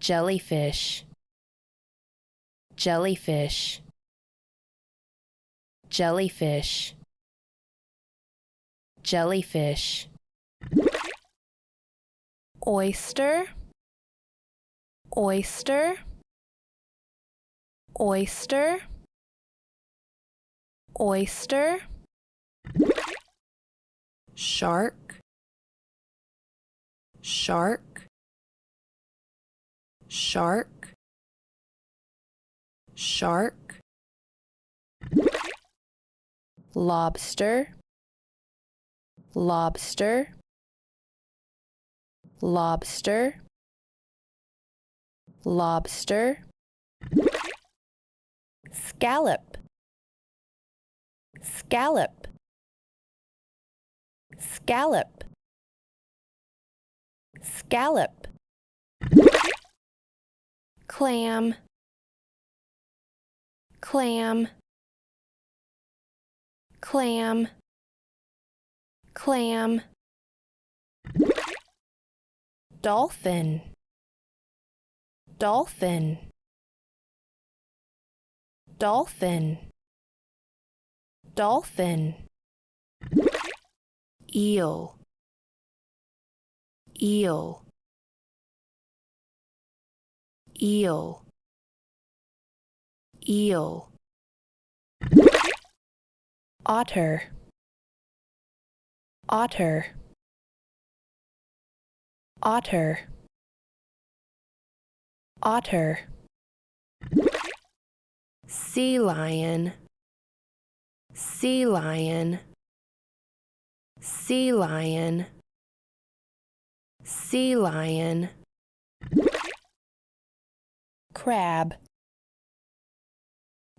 jellyfish, jellyfish, jellyfish, jellyfish. Oyster, oyster, oyster, oyster. Shark, shark, shark, shark. Lobster, lobster, lobster, lobster. Scallop, scallop, scallop, scallop. Clam, clam, clam, clam. Dolphin, dolphin, dolphin, dolphin. Eel, eel, eel, eel. Otter, otter, otter, otter. Sea lion, sea lion, sea lion, sea lion. Crab,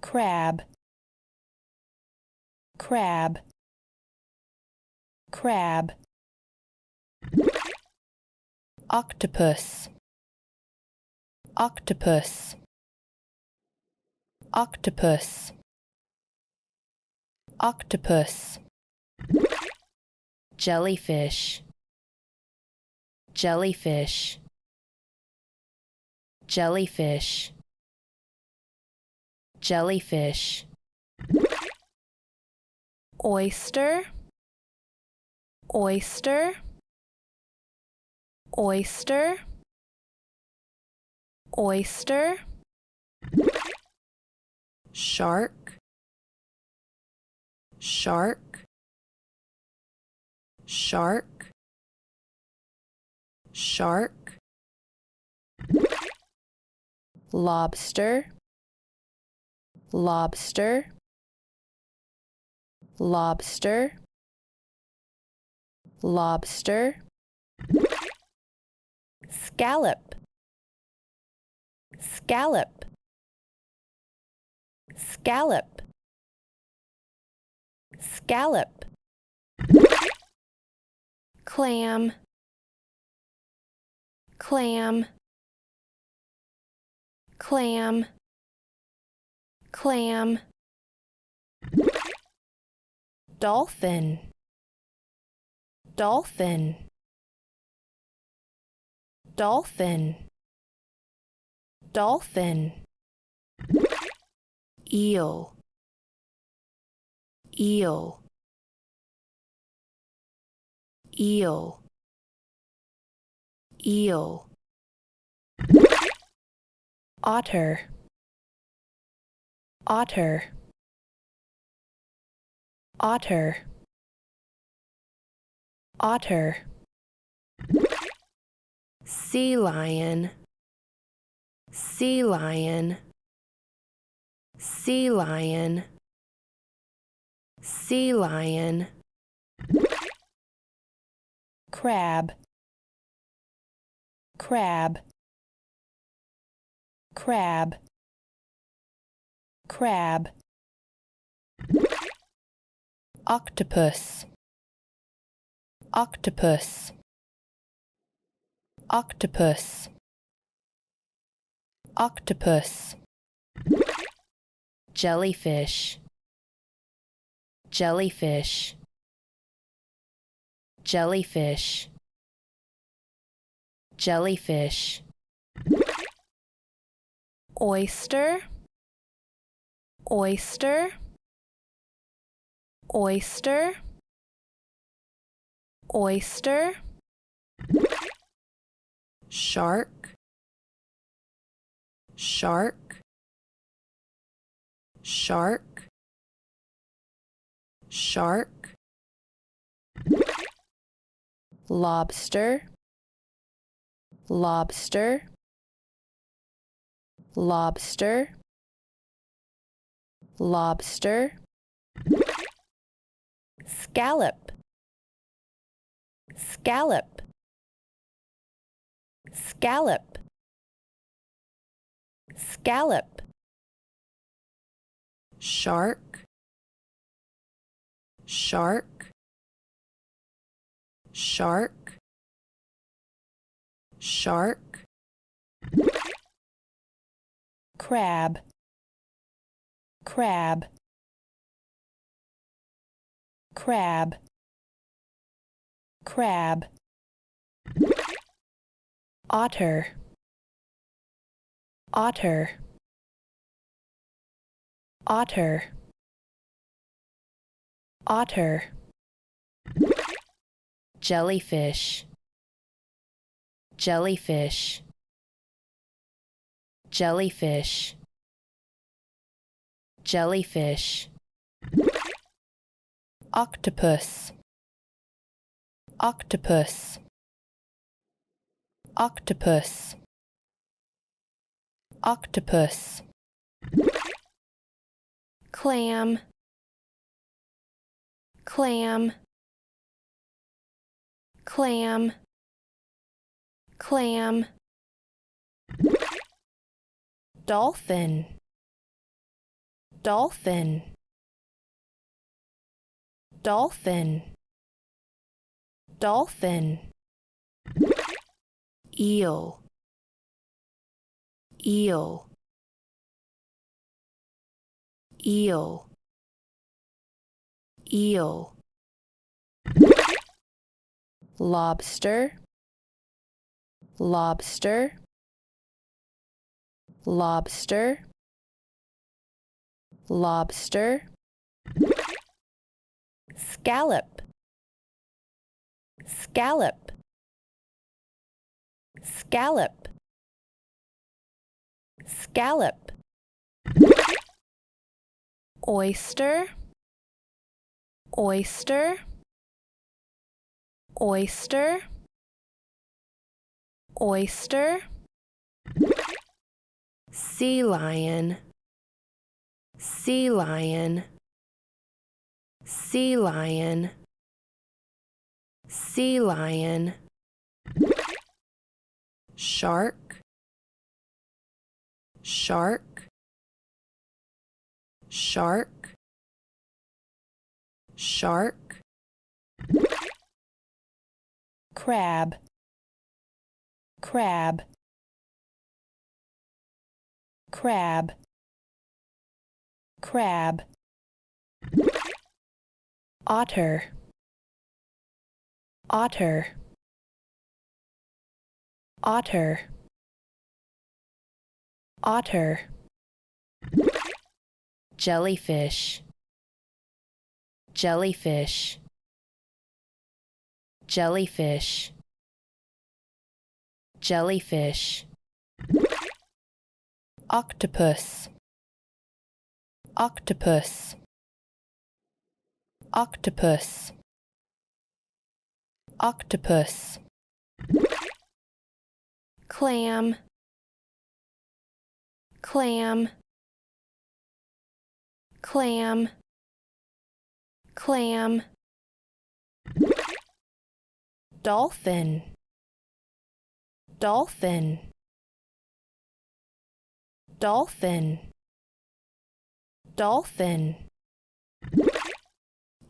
crab, crab, crab. Octopus, octopus, octopus, octopus. Jellyfish, jellyfish, jellyfish, jellyfish. Oyster, oyster, oyster, oyster. Shark, shark, shark, shark. Lobster, lobster, lobster, lobster. Scallop, scallop, scallop, scallop. Clam, clam, clam, clam. Dolphin, dolphin, dolphin, dolphin. Eel, eel, eel, eel. Otter, otter, otter, otter. Sea lion, sea lion, sea lion, sea lion. Crab, crab, crab, crab. Octopus, octopus, octopus, octopus. Jellyfish, jellyfish, jellyfish, jellyfish. oyster, oyster, oyster, oyster, shark, shark, shark, shark, lobster, lobster, lobster, lobster, scallop, scallop, scallop, scallop, shark, shark, shark, shark, crab, crab, crab, crab, otter, otter, otter, otter, jellyfish, jellyfish, jellyfish, jellyfish, octopus, octopus, octopus, octopus, clam, clam, clam, clam, dolphin, dolphin, dolphin, dolphin, eel, eel, eel, eel, lobster, lobster, lobster, lobster, scallop, scallop, scallop, scallop, oyster, oyster, oyster, oyster, sea lion, sea lion, sea lion, sea lion, shark, shark, shark, shark, crab, crab, crab, crab, otter, otter, otter, otter, jellyfish, jellyfish, jellyfish, jellyfish, octopus, octopus, octopus, octopus, clam, clam, clam, clam, dolphin, dolphin, dolphin, dolphin,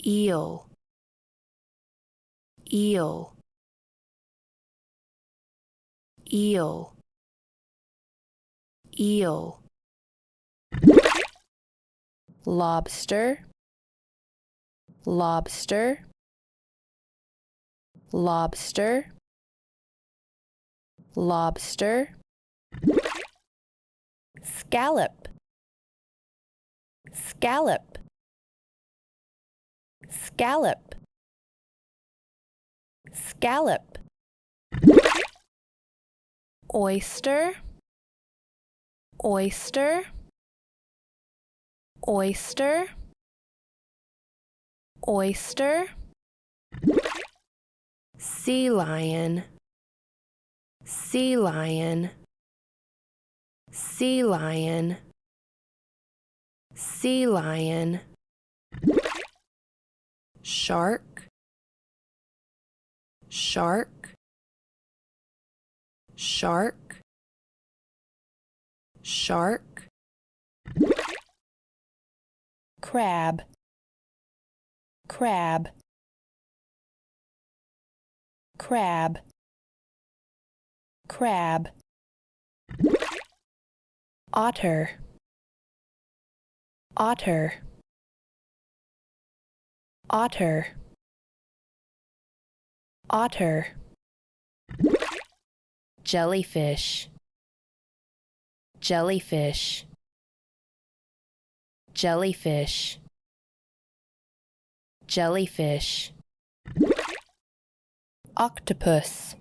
eel, eel, eel, eel, lobster, lobster, lobster, lobster, scallop, scallop, scallop, scallop, oyster, oyster, oyster, oyster, sea lion, sea lion, sea lion, sea lion, shark, shark, shark, shark, crab, crab, crab, crab, otter, otter, otter, otter, jellyfish, jellyfish, jellyfish, jellyfish, octopus,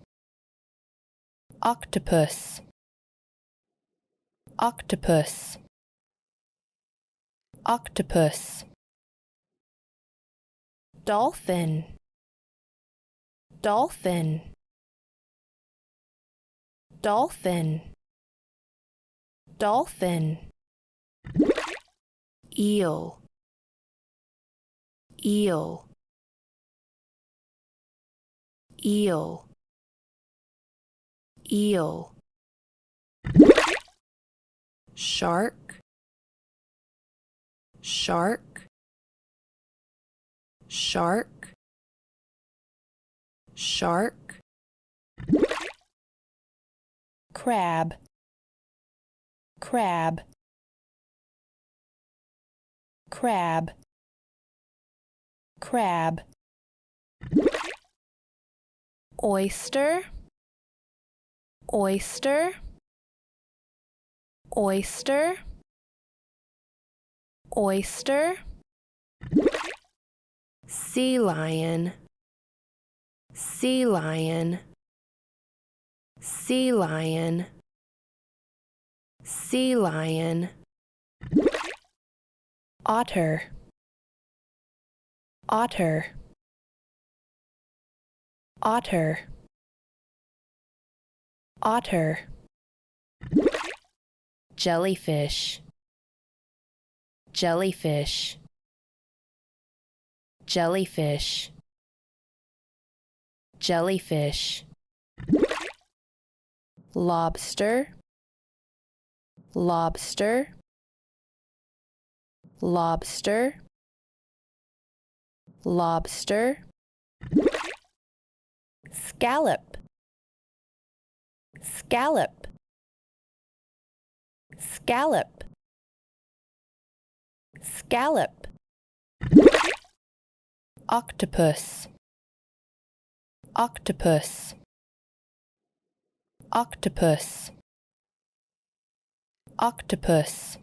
octopus, octopus, octopus, dolphin, dolphin, dolphin, dolphin, eel, eel, eel, eel, shark, shark, shark, shark, crab, crab, crab, crab, oyster, oyster, oyster, oyster, sea lion, sea lion, sea lion, sea lion, otter, otter, otter, otter, jellyfish, jellyfish, jellyfish, jellyfish, lobster, lobster, lobster, lobster, scallop, scallop, scallop, scallop, octopus, octopus, octopus, octopus,